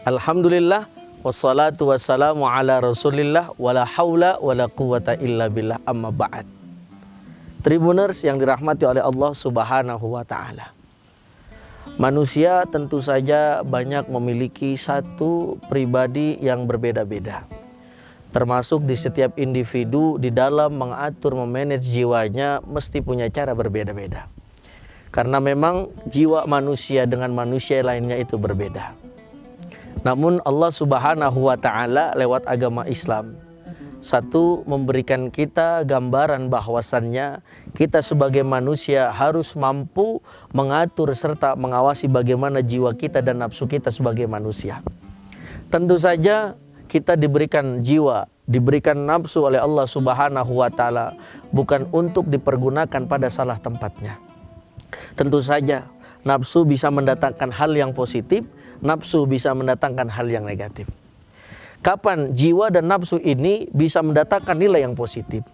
Alhamdulillah wassalatu wassalamu ala Rasulillah wala haula wala quwata illa billah, amma ba'd. Tribuners yang dirahmati oleh Allah Subhanahu wa taala. Manusia tentu saja banyak memiliki satu pribadi yang berbeda-beda. Termasuk di setiap individu di dalam mengatur memanage jiwanya mesti punya cara berbeda-beda. Karena memang jiwa manusia dengan manusia lainnya itu berbeda. Namun Allah Subhanahu wa taala lewat agama Islam satu memberikan kita gambaran bahwasannya kita sebagai manusia harus mampu mengatur serta mengawasi bagaimana jiwa kita dan nafsu kita sebagai manusia. Tentu saja kita diberikan jiwa, diberikan nafsu oleh Allah Subhanahu wa taala bukan untuk dipergunakan pada salah tempatnya. Tentu saja nafsu bisa mendatangkan hal yang positif, nafsu bisa mendatangkan hal yang negatif. Kapan jiwa dan nafsu ini bisa mendatangkan nilai yang positif?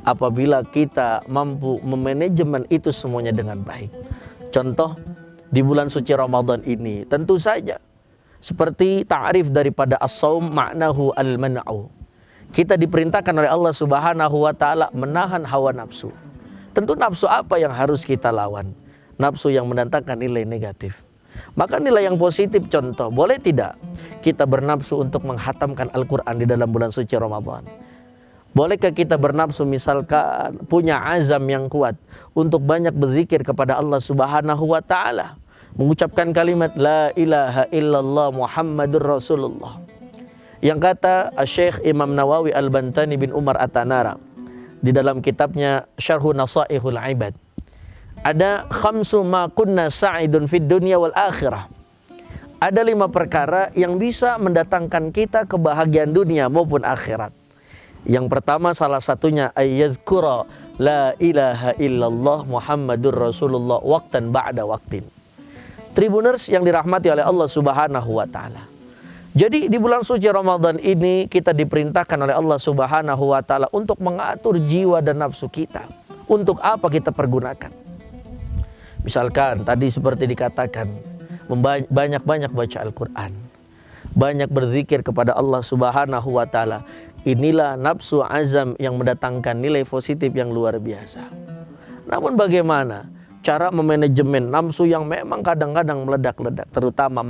Apabila kita mampu memanajemen itu semuanya dengan baik. Contoh, di bulan suci Ramadan ini tentu saja seperti ta'rif daripada as-saum ma'nahu al-man'u. Kita diperintahkan oleh Allah Subhanahu wa taala menahan hawa nafsu. Tentu nafsu apa yang harus kita lawan? Nafsu yang mendatangkan nilai negatif. Maka nilai yang positif, contoh, boleh tidak kita bernafsu untuk menghatamkan Al-Quran di dalam bulan suci Ramadan? Bolehkah kita bernafsu misalkan punya azam yang kuat untuk banyak berzikir kepada Allah Subhanahu wa taala, mengucapkan kalimat la ilaha illallah Muhammadur Rasulullah. Yang kata Syekh Imam Nawawi Al-Bantani bin Umar At-Tanara di dalam kitabnya Syarhu Nasaihul Ibad, ada khamsu ma kunna sa'idun fid dunya wal akhirah. Ada 5 perkara yang bisa mendatangkan kita kebahagiaan dunia maupun akhirat. Yang pertama salah satunya ayyadhkura la ilaha illallah Muhammadur Rasulullah waqtan ba'da waqtin. Tribuners yang dirahmati oleh Allah Subhanahu wa taala. Jadi di bulan suci Ramadan ini kita diperintahkan oleh Allah Subhanahu wa taala untuk mengatur jiwa dan nafsu kita. Untuk apa kita pergunakan? Misalkan tadi seperti dikatakan, banyak-banyak baca Al-Quran, banyak berzikir kepada Allah Subhanahu wa taala. Inilah nafsu azam yang mendatangkan nilai positif yang luar biasa. Namun bagaimana cara memanajemen nafsu yang memang kadang-kadang meledak-ledak, terutama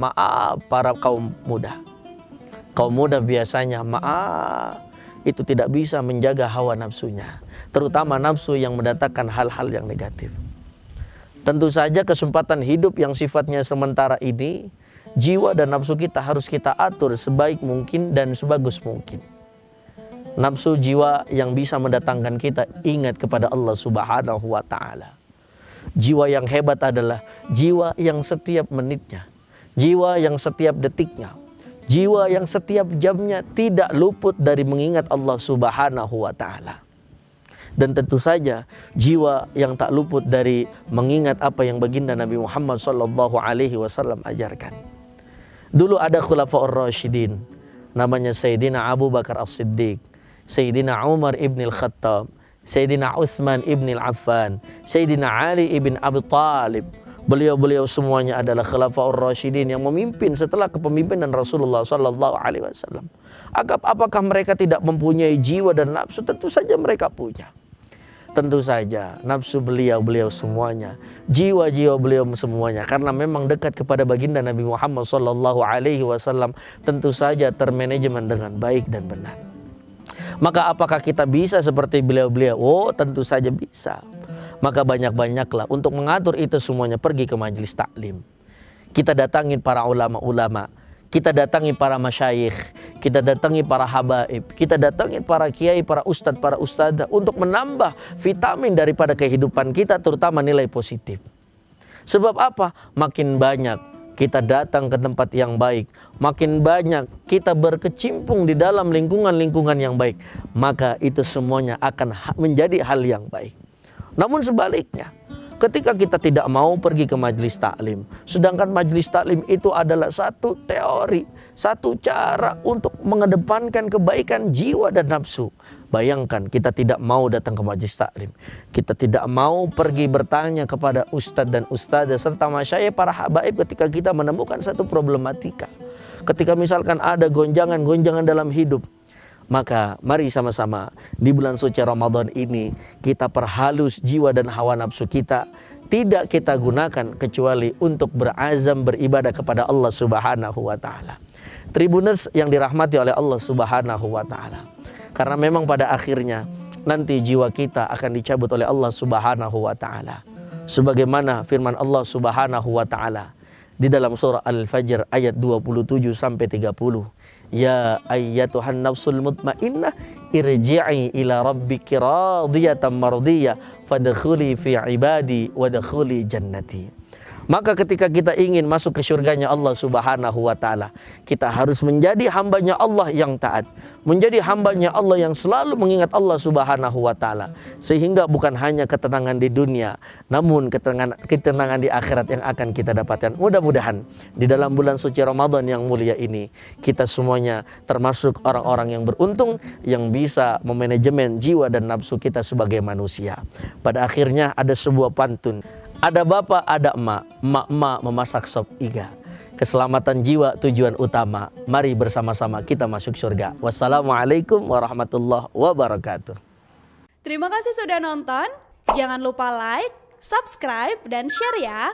para kaum muda. Kaum muda biasanya itu tidak bisa menjaga hawa nafsunya, terutama nafsu yang mendatangkan hal-hal yang negatif. Tentu saja kesempatan hidup yang sifatnya sementara ini, jiwa dan nafsu kita harus kita atur sebaik mungkin dan sebagus mungkin. Nafsu jiwa yang bisa mendatangkan kita ingat kepada Allah Subhanahu wa taala. Jiwa yang hebat adalah jiwa yang setiap menitnya, jiwa yang setiap detiknya, jiwa yang setiap jamnya tidak luput dari mengingat Allah Subhanahu wa taala. Dan tentu saja jiwa yang tak luput dari mengingat apa yang baginda Nabi Muhammad SAW ajarkan. Dulu ada Khulafaur Rasyidin, namanya Sayyidina Abu Bakar As-Siddiq, Sayyidina Umar ibn al-Khattab, Sayyidina Uthman ibn al-Affan, Sayyidina Ali ibn Abi Talib. Beliau-beliau semuanya adalah Khulafaur Rasyidin yang memimpin setelah kepemimpinan Rasulullah SAW. Apakah mereka tidak mempunyai jiwa dan nafsu? Tentu saja mereka punya. Tentu saja nafsu beliau semuanya, jiwa-jiwa beliau semuanya, karena memang dekat kepada baginda Nabi Muhammad SAW, tentu saja termanajemen dengan baik dan benar. Maka apakah kita bisa seperti beliau-beliau? Oh, tentu saja bisa. Maka banyak-banyaklah untuk mengatur itu semuanya, pergi ke majelis taklim. Kita datangin para ulama-ulama, kita datangi para masyayikh, kita datangi para habaib, kita datangi para kiai, para ustadzah untuk menambah vitamin daripada kehidupan kita, terutama nilai positif. Sebab apa? Makin banyak kita datang ke tempat yang baik, makin banyak kita berkecimpung di dalam lingkungan-lingkungan yang baik, maka itu semuanya akan menjadi hal yang baik. Namun sebaliknya, ketika kita tidak mau pergi ke majelis taklim, sedangkan majelis taklim itu adalah satu teori, satu cara untuk mengedepankan kebaikan jiwa dan nafsu. Bayangkan kita tidak mau datang ke majelis taklim, kita tidak mau pergi bertanya kepada ustadz dan ustadzah serta masyayikh para habaib ketika kita menemukan satu problematika. ketika misalkan ada gonjangan-gonjangan dalam hidup, maka mari sama-sama di bulan suci Ramadan ini kita perhalus jiwa dan hawa nafsu kita. Tidak kita gunakan kecuali untuk berazam beribadah kepada Allah Subhanahu wa taala. Tribuners yang dirahmati oleh Allah Subhanahu wa taala. Karena memang pada akhirnya nanti jiwa kita akan dicabut oleh Allah Subhanahu wa taala. Sebagaimana firman Allah Subhanahu wa taala di dalam surah Al-Fajr ayat 27 sampai 30. Ya ayyatuhan nafsul mutmainnah irji'i ila rabbiki radiyatan mardiyah fadkhuli fi ibadi wadkhuli jannati. Maka ketika kita ingin masuk ke surganya Allah Subhanahu wa taala, kita harus menjadi hambanya Allah yang taat, menjadi hambanya Allah yang selalu mengingat Allah Subhanahu wa taala, sehingga bukan hanya ketenangan di dunia, namun ketenangan di akhirat yang akan kita dapatkan. Mudah-mudahan di dalam bulan suci Ramadan yang mulia ini kita semuanya termasuk orang-orang yang beruntung yang bisa memanajemen jiwa dan nafsu kita sebagai manusia. Pada akhirnya ada sebuah pantun. Ada bapak, ada emak, emak-emak memasak sop iga. Keselamatan jiwa tujuan utama. Mari bersama-sama kita masuk surga. Wassalamualaikum warahmatullahi wabarakatuh. Terima kasih sudah nonton. Jangan lupa like, subscribe, dan share ya.